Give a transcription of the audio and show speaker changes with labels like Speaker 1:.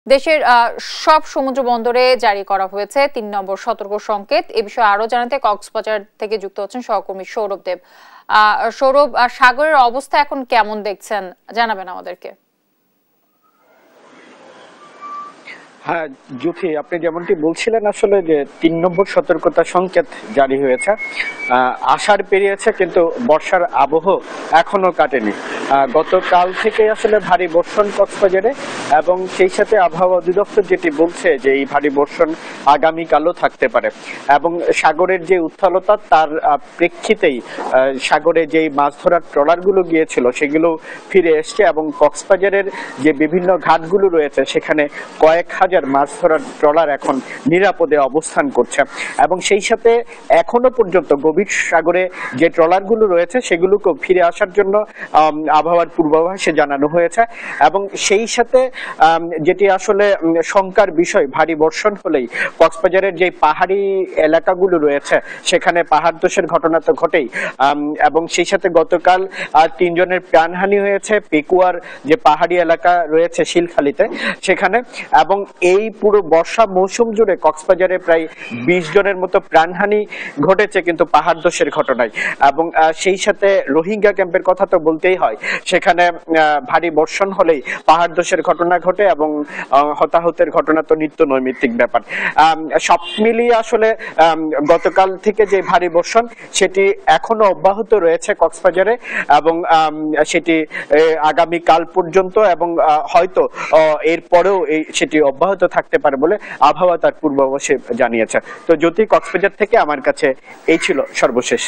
Speaker 1: দেশের সব সমুদ্র বন্দরে জারি করা হয়েছে ৩ নম্বর সতর্ক সংকেত। এ বিষয়ে আরো জানাতে কক্সবাজার থেকে যুক্ত হচ্ছেন সহকর্মী সৌরভ দেব। সৌরভ, সাগরের অবস্থা এখন কেমন দেখছেন জানাবেন আমাদেরকে।
Speaker 2: হ্যাঁ জুথি, আপনি যেমনটি বলছিলেন আসলে যে ৩ নম্বর সতর্কতা সংকেত জারি হয়েছে। আষাঢ় পেরিয়েছে কিন্তু বর্ষার আবহ এখনো কাটেনি। গতকাল থেকে আসলে ভারী বর্ষণ কক্সবাজারে, এবং সেই সাথে আবহাওয়া অধিদপ্তর যেটি বলছে যে এই ভারী বর্ষণ আগামীকালও থাকতে পারে, এবং সাগরের যে উত্তালতা তার প্রেক্ষিতেই সাগরে যেই মাছ ধরার ট্রলারগুলো গিয়েছিল সেগুলো ফিরে এসছে, এবং কক্সবাজারের যে বিভিন্ন ঘাটগুলো রয়েছে সেখানে কয়েক হাজার মাছ ধরার ট্রলার এখন নিরাপদে অবস্থান করছে, এবং সেই সাথে এখনো পর্যন্ত গভীর সাগরে যে ট্রলারগুলো রয়েছে সেগুলোকেও ফিরে আসার জন্য আবহাওয়ার পূর্বাভাসে জানানো হয়েছে। এবং সেই সাথে যেটি আসলে শঙ্কার বিষয়, ভারী বর্ষণ হলেই কক্সবাজারের যে পাহাড়ি এলাকাগুলো রয়েছে সেখানে পাহাড় ধসের ঘটনা তো ঘটেই, এবং সেই সাথে গতকাল ৩ জনের প্রাণহানি হয়েছে পেকুয়ার যে পাহাড়ি এলাকা রয়েছে শিলখালিতে সেখানে, এবং এই পুরো বর্ষা মৌসুম জুড়ে কক্সবাজারে প্রায় ২০ জনের মতো প্রাণহানি ঘটেছে কিন্তু পাহাড় ধসের ঘটনায়। এবং সেই সাথে রোহিঙ্গা ক্যাম্পের কথা তো বলতেই হয়, সেখানে ভারী বর্ষণ হলেই পাহাড় ধসের ঘটনা ঘটে, এবং হতাহতের ঘটনা তো নিত্য নৈমিত্তিক ব্যাপার। সব মিলিয়ে আসলে গতকাল থেকে যে ভারী বর্ষণ সেটি এখনো অব্যাহত রয়েছে কক্সবাজারে, এবং সেটি আগামী কাল পর্যন্ত, এবং হয়তো এরপরেও সেটি অব্যাহত থাকতে পারে বলে আবহাওয়া তার পূর্বাভাসে জানিয়েছে। তো যদি কক্সবাজার থেকে আমার কাছে এই ছিল সর্বশেষ।